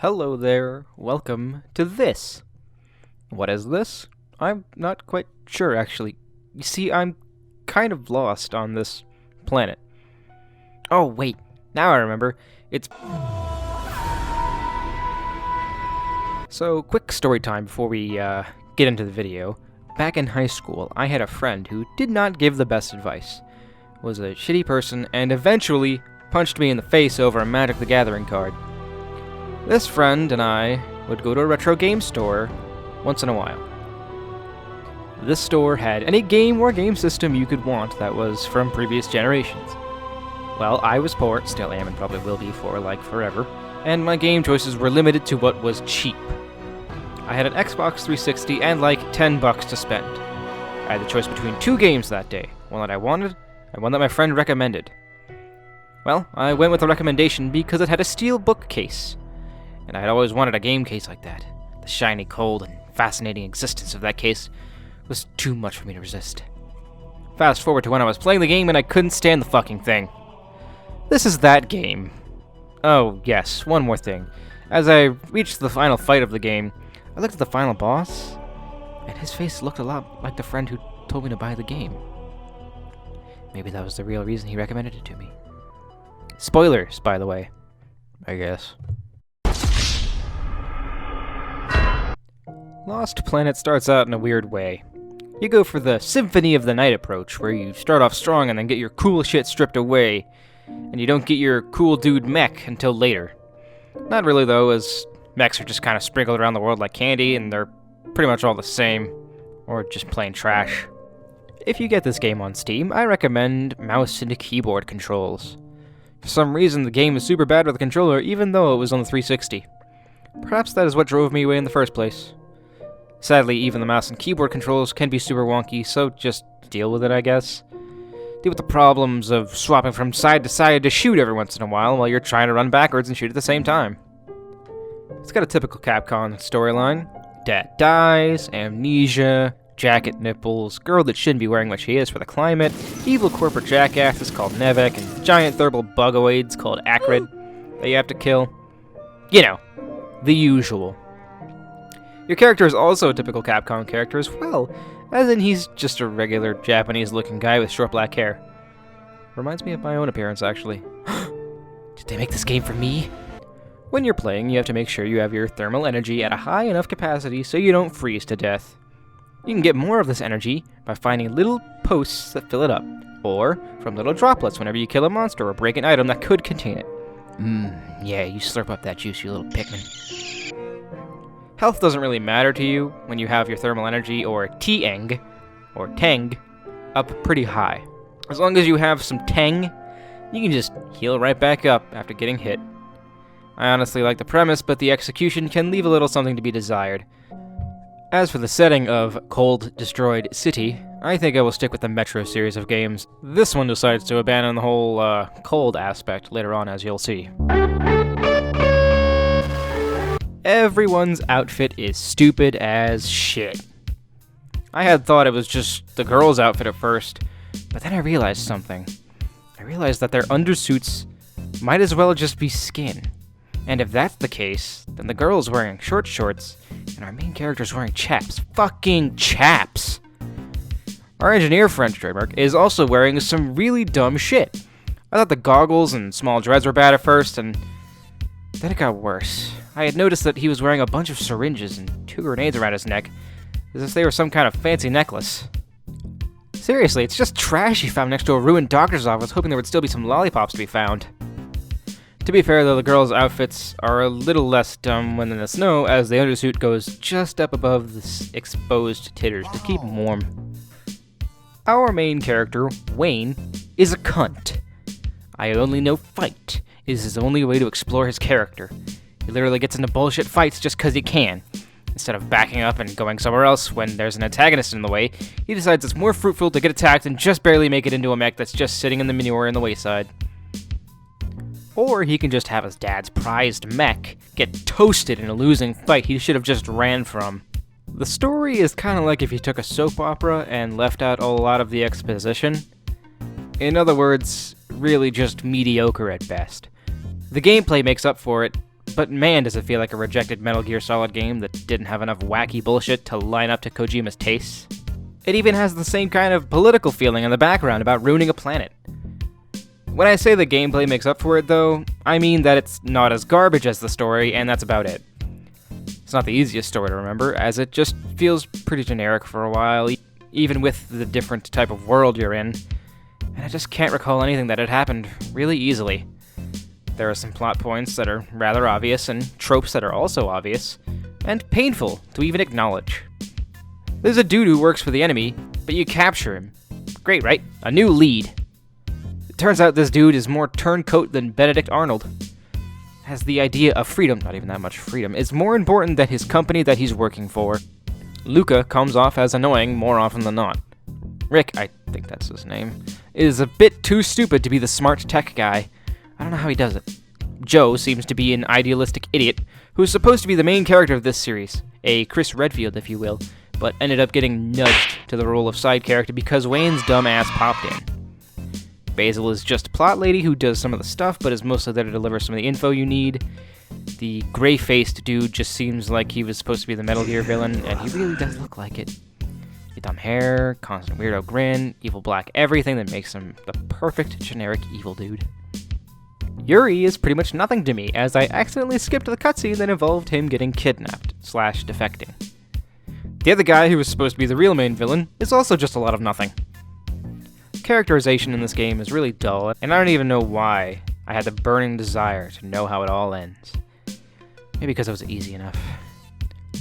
Hello there, welcome to this. What is this? I'm not quite sure, actually. You see, I'm kind of lost on this planet. Oh, wait, now I remember. It's... So, quick story time before we get into the video. Back in high school, I had a friend who did not give the best advice, was a shitty person, and eventually punched me in the face over a Magic the Gathering card. This friend and I would go to a retro game store once in a while. This store had any game or game system you could want that was from previous generations. Well, I was poor, still am and probably will be for like forever, and my game choices were limited to what was cheap. I had an Xbox 360 and like $10 to spend. I had the choice between two games that day, one that I wanted and one that my friend recommended. Well, I went with the recommendation because it had a steel bookcase, and I had always wanted a game case like that. The shiny, cold, and fascinating existence of that case was too much for me to resist. Fast forward to when I was playing the game and I couldn't stand the fucking thing. This is that game. Oh, yes, one more thing. As I reached the final fight of the game, I looked at the final boss, and his face looked a lot like the friend who told me to buy the game. Maybe that was the real reason he recommended it to me. Spoilers, by the way. I guess. Lost Planet starts out in a weird way. You go for the Symphony of the Night approach, where you start off strong and then get your cool shit stripped away, and you don't get your cool dude mech until later. Not really though, as mechs are just kind of sprinkled around the world like candy, and they're pretty much all the same, or just plain trash. If you get this game on Steam, I recommend mouse and keyboard controls. For some reason, the game is super bad with the controller, even though it was on the 360. Perhaps that is what drove me away in the first place. Sadly, even the mouse and keyboard controls can be super wonky, so just deal with it, I guess. Deal with the problems of swapping from side to side to shoot every once in a while you're trying to run backwards and shoot at the same time. It's got a typical Capcom storyline. Dad dies, amnesia, jacket nipples, girl that shouldn't be wearing what she is for the climate, evil corporate jackasses called Nevek, and giant thermal Bugoids called Acrid that you have to kill. You know, the usual. Your character is also a typical Capcom character as well, as in he's just a regular Japanese-looking guy with short black hair. Reminds me of my own appearance, actually. Did they make this game for me? When you're playing, you have to make sure you have your thermal energy at a high enough capacity so you don't freeze to death. You can get more of this energy by finding little posts that fill it up, or from little droplets whenever you kill a monster or break an item that could contain it. Yeah, you slurp up that juice, you little Pikmin. Health doesn't really matter to you when you have your thermal energy, or Teng, or Teng, up pretty high. As long as you have some Teng, you can just heal right back up after getting hit. I honestly like the premise, but the execution can leave a little something to be desired. As for the setting of Cold Destroyed City, I think I will stick with the Metro series of games. This one decides to abandon the whole cold aspect later on, as you'll see. Everyone's outfit is stupid as shit. I had thought it was just the girl's outfit at first, but then I realized something. I realized that their undersuits might as well just be skin. And if that's the case, then the girl's wearing short shorts, and our main character's wearing chaps. Fucking chaps! Our engineer friend, trademark, is also wearing some really dumb shit. I thought the goggles and small dreads were bad at first, and then it got worse. I had noticed that he was wearing a bunch of syringes and 2 grenades around his neck, as if they were some kind of fancy necklace. Seriously, it's just trash he found next to a ruined doctor's office, hoping there would still be some lollipops to be found. To be fair, though, the girls' outfits are a little less dumb when in the snow, as the undersuit goes just up above the exposed titters to keep them warm. Our main character, Wayne, is a cunt. I only know fight is his only way to explore his character. He literally gets into bullshit fights just cause he can. Instead of backing up and going somewhere else when there's an antagonist in the way, he decides it's more fruitful to get attacked and just barely make it into a mech that's just sitting in the manure in the wayside. Or he can just have his dad's prized mech get toasted in a losing fight he should have just ran from. The story is kind of like if you took a soap opera and left out a lot of the exposition. In other words, really just mediocre at best. The gameplay makes up for it, But man, does it feel like a rejected Metal Gear Solid game that didn't have enough wacky bullshit to line up to Kojima's tastes. It even has the same kind of political feeling in the background about ruining a planet. When I say the gameplay makes up for it, though, I mean that it's not as garbage as the story, and that's about it. It's not the easiest story to remember, as it just feels pretty generic for a while, even with the different type of world you're in, and I just can't recall anything that had happened really easily. There are some plot points that are rather obvious, and tropes that are also obvious, and painful to even acknowledge. There's a dude who works for the enemy, but you capture him. Great, right? A new lead. It turns out this dude is more turncoat than Benedict Arnold. Has the idea of freedom, not even that much freedom, is more important than his company that he's working for. Luca comes off as annoying more often than not. Rick, I think that's his name, is a bit too stupid to be the smart tech guy. I don't know how he does it. Joe seems to be an idealistic idiot who's supposed to be the main character of this series, a Chris Redfield, if you will, but ended up getting nudged to the role of side character because Wayne's dumb ass popped in. Basil is just a plot lady who does some of the stuff, but is mostly there to deliver some of the info you need. The gray-faced dude just seems like he was supposed to be the Metal Gear villain, and he really does look like it. Dumb hair, constant weirdo grin, evil black everything that makes him the perfect generic evil dude. Yuri is pretty much nothing to me, as I accidentally skipped the cutscene that involved him getting kidnapped/defecting. The other guy, who was supposed to be the real main villain, is also just a lot of nothing. Characterization in this game is really dull, and I don't even know why I had the burning desire to know how it all ends. Maybe because it was easy enough.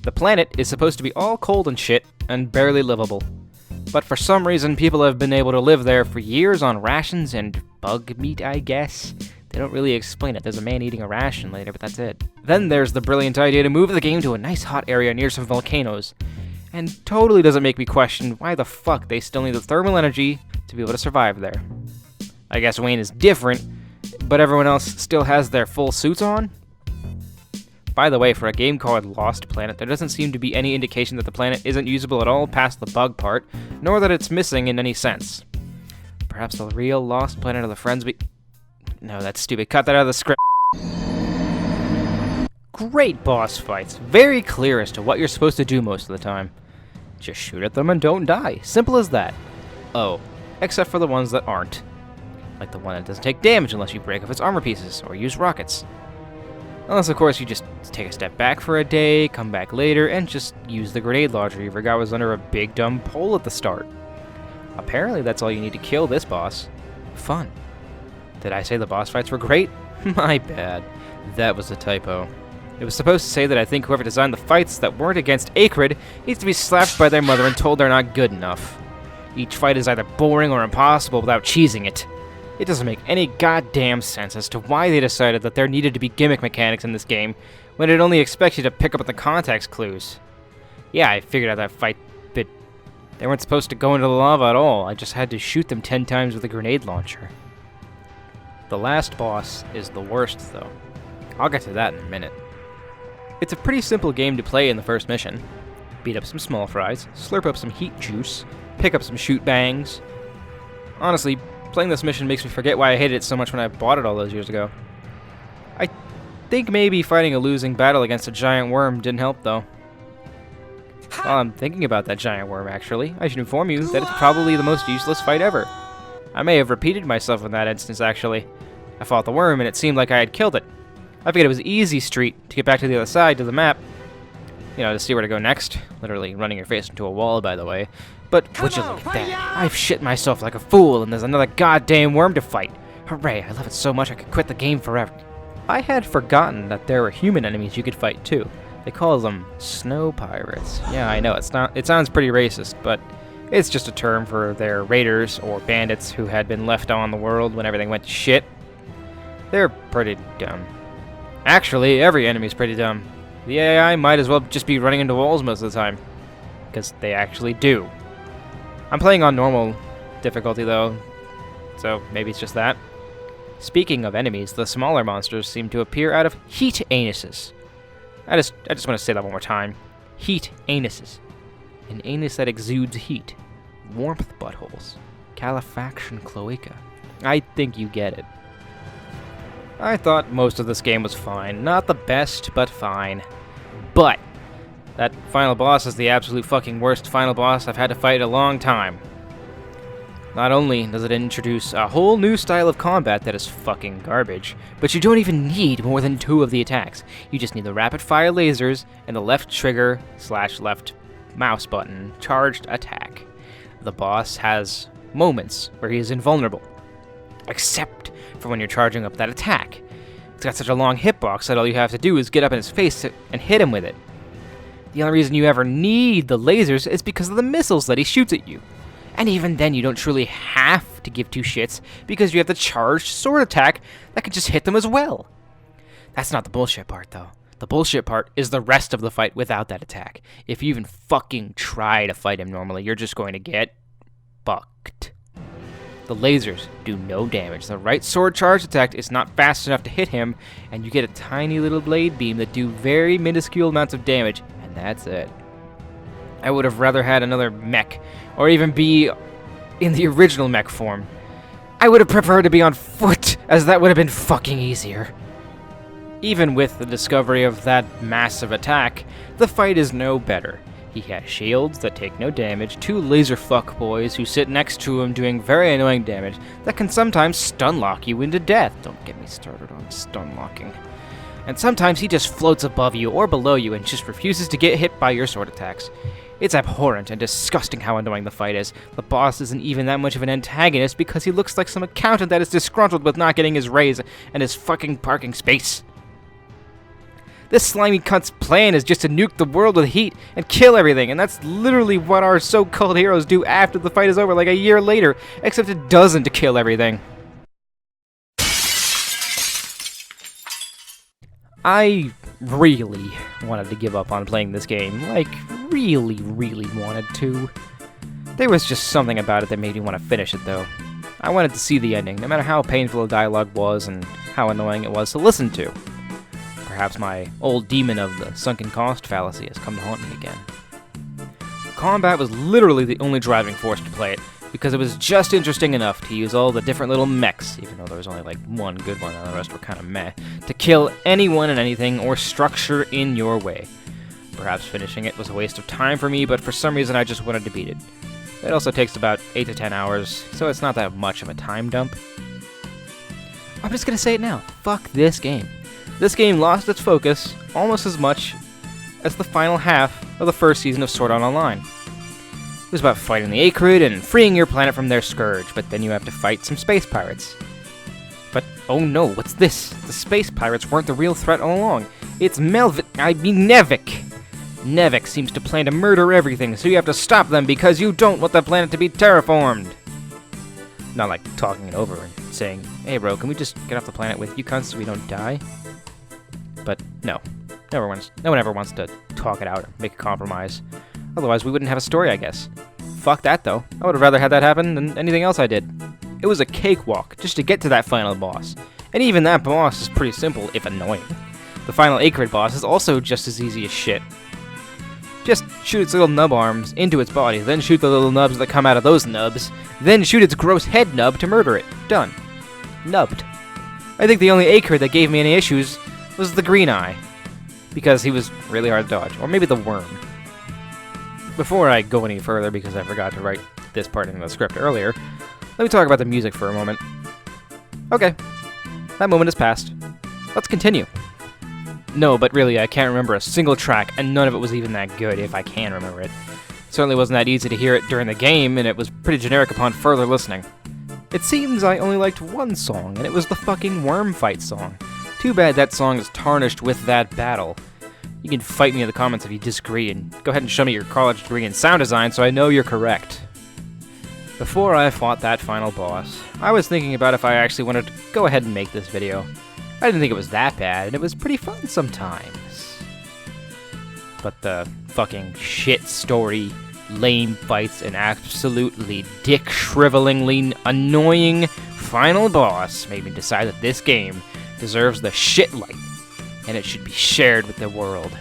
The planet is supposed to be all cold and shit, and barely livable. But for some reason, people have been able to live there for years on rations and bug meat, I guess. They don't really explain it. There's a man eating a ration later, but that's it. Then there's the brilliant idea to move the game to a nice hot area near some volcanoes, and totally doesn't make me question why the fuck they still need the thermal energy to be able to survive there. I guess Wayne is different, but everyone else still has their full suits on? By the way, for a game called Lost Planet, there doesn't seem to be any indication that the planet isn't usable at all past the bug part, nor that it's missing in any sense. Perhaps the real Lost Planet of the friends we... No, that's stupid. Cut that out of the script. Great boss fights. Very clear as to what you're supposed to do most of the time. Just shoot at them and don't die. Simple as that. Oh, except for the ones that aren't. Like the one that doesn't take damage unless you break off its armor pieces or use rockets. Unless, of course, you just take a step back for a day, come back later, and just use the grenade launcher you forgot was under a big dumb pole at the start. Apparently that's all you need to kill this boss. Fun. Did I say the boss fights were great? My bad. That was a typo. It was supposed to say that I think whoever designed the fights that weren't against Acrid needs to be slapped by their mother and told they're not good enough. Each fight is either boring or impossible without cheesing it. It doesn't make any goddamn sense as to why they decided that there needed to be gimmick mechanics in this game when it only expects you to pick up the context clues. Yeah, I figured out that fight, but they weren't supposed to go into the lava at all. I just had to shoot them 10 times with a grenade launcher. The last boss is the worst, though. I'll get to that in a minute. It's a pretty simple game to play in the first mission. Beat up some small fries, slurp up some heat juice, pick up some shoot bangs. Honestly, playing this mission makes me forget why I hated it so much when I bought it all those years ago. I think maybe fighting a losing battle against a giant worm didn't help, though. While I'm thinking about that giant worm, actually, I should inform you that it's probably the most useless fight ever. I may have repeated myself in that instance, actually. I fought the worm, and it seemed like I had killed it. I figured it was easy street to get back to the other side to the map. You know, to see where to go next. Literally running your face into a wall, by the way. But would you look at that? I've shit myself like a fool, and there's another goddamn worm to fight. Hooray, I love it so much I could quit the game forever. I had forgotten that there were human enemies you could fight, too. They call them snow pirates. Yeah, I know, it sounds pretty racist, but it's just a term for their raiders or bandits who had been left on the world when everything went to shit. They're pretty dumb. Actually, every enemy's pretty dumb. The AI might as well just be running into walls most of the time. Because they actually do. I'm playing on normal difficulty, though, so maybe it's just that. Speaking of enemies, the smaller monsters seem to appear out of heat anuses. I just want to say that one more time. Heat anuses. An anus that exudes heat. Warmth buttholes. Califaction cloaca. I think you get it. I thought most of this game was fine. Not the best, but fine. But that final boss is the absolute fucking worst final boss I've had to fight in a long time. Not only does it introduce a whole new style of combat that is fucking garbage, but you don't even need more than 2 of the attacks. You just need the rapid-fire lasers and the left trigger / left mouse button charged attack. The boss has moments where he is invulnerable, except for when you're charging up that attack. It's got such a long hitbox that all you have to do is get up in his face and hit him with it. The only reason you ever need the lasers is because of the missiles that he shoots at you. And even then, you don't truly have to give 2 shits, because you have the charged sword attack that can just hit them as well. That's not the bullshit part, though. The bullshit part is the rest of the fight without that attack. If you even fucking try to fight him normally, you're just going to get fucked. The lasers do no damage. The right sword charge attack is not fast enough to hit him, and you get a tiny little blade beam that do very minuscule amounts of damage, and that's it. I would have rather had another mech, or even be in the original mech form. I would have preferred to be on foot, as that would have been fucking easier. Even with the discovery of that massive attack, the fight is no better. He has shields that take no damage, 2 laser fuckboys who sit next to him doing very annoying damage that can sometimes stun lock you into death. Don't get me started on stun locking. And sometimes he just floats above you or below you and just refuses to get hit by your sword attacks. It's abhorrent and disgusting how annoying the fight is. The boss isn't even that much of an antagonist because he looks like some accountant that is disgruntled with not getting his raise and his fucking parking space. This slimy cunt's plan is just to nuke the world with heat and kill everything, and that's literally what our so-called heroes do after the fight is over, like a year later, except it doesn't kill everything. I really wanted to give up on playing this game, like, really wanted to. There was just something about it that made me want to finish it, though. I wanted to see the ending, no matter how painful the dialogue was and how annoying it was to listen to. Perhaps my old demon of the sunken cost fallacy has come to haunt me again. Combat was literally the only driving force to play it, because it was just interesting enough to use all the different little mechs, even though there was only like one good one and the rest were kind of meh, to kill anyone and anything or structure in your way. Perhaps finishing it was a waste of time for me, but for some reason I just wanted to beat it. It also takes about 8 to 10 hours, so it's not that much of a time dump. I'm just gonna say it now, fuck this game. This game lost its focus almost as much as the final half of the first season of Sword Art Online. It was about fighting the Acrid and freeing your planet from their scourge, but then you have to fight some space pirates. But oh no, what's this? The space pirates weren't the real threat all along. It's Nevik. Nevik seems to plan to murder everything, so you have to stop them because you don't want the planet to be terraformed. Not like talking it over and saying, hey bro, can we just get off the planet with you cunts so we don't die? But no. No one ever wants to talk it out or make a compromise. Otherwise, we wouldn't have a story, I guess. Fuck that, though. I would have rather had that happen than anything else I did. It was a cakewalk just to get to that final boss. And even that boss is pretty simple, if annoying. The final Acrid boss is also just as easy as shit. Just shoot its little nub arms into its body, then shoot the little nubs that come out of those nubs, then shoot its gross head nub to murder it. Done. Nubbed. I think the only Acrid that gave me any issues was the Green Eye, because he was really hard to dodge. Or maybe the Worm. Before I go any further, because I forgot to write this part in the script earlier, let me talk about the music for a moment. Okay, that moment has passed. Let's continue. No, but really, I can't remember a single track, and none of it was even that good, if I can remember it. It certainly wasn't that easy to hear it during the game, and it was pretty generic upon further listening. It seems I only liked one song, and it was the fucking Worm Fight song. Too bad that song is tarnished with that battle. You can fight me in the comments if you disagree, and go ahead and show me your college degree in sound design so I know you're correct. Before I fought that final boss, I was thinking about if I actually wanted to go ahead and make this video. I didn't think it was that bad, and it was pretty fun sometimes. But the fucking shit story, lame fights, and absolutely dick-shrivelingly annoying final boss made me decide that this game deserves the shit light, and it should be shared with the world.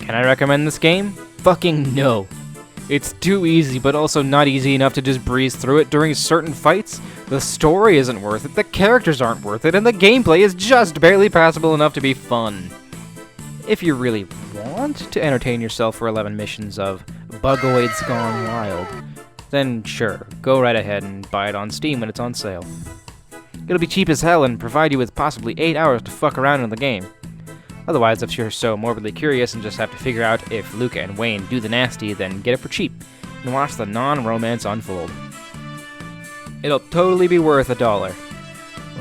Can I recommend this game? Fucking no. It's too easy, but also not easy enough to just breeze through it during certain fights. The story isn't worth it, the characters aren't worth it, and the gameplay is just barely passable enough to be fun. If you really want to entertain yourself for 11 missions of Bugoids Gone Wild, then sure, go right ahead and buy it on Steam when it's on sale. It'll be cheap as hell and provide you with possibly 8 hours to fuck around in the game. Otherwise, if you're so morbidly curious and just have to figure out if Luca and Wayne do the nasty, then get it for cheap and watch the non-romance unfold. It'll totally be worth $1,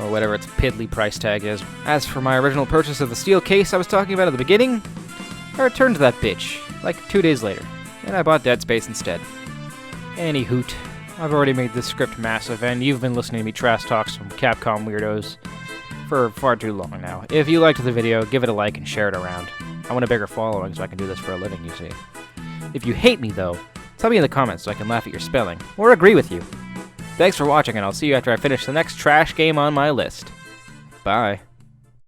or whatever its piddly price tag is. As for my original purchase of the steel case I was talking about at the beginning, I returned to that bitch, like 2 days later, and I bought Dead Space instead. Any hoot, I've already made this script massive, and you've been listening to me trash talk some Capcom weirdos for far too long now. If you liked the video, give it a like and share it around. I want a bigger following so I can do this for a living, you see. If you hate me, though, tell me in the comments so I can laugh at your spelling, or agree with you. Thanks for watching, and I'll see you after I finish the next trash game on my list. Bye.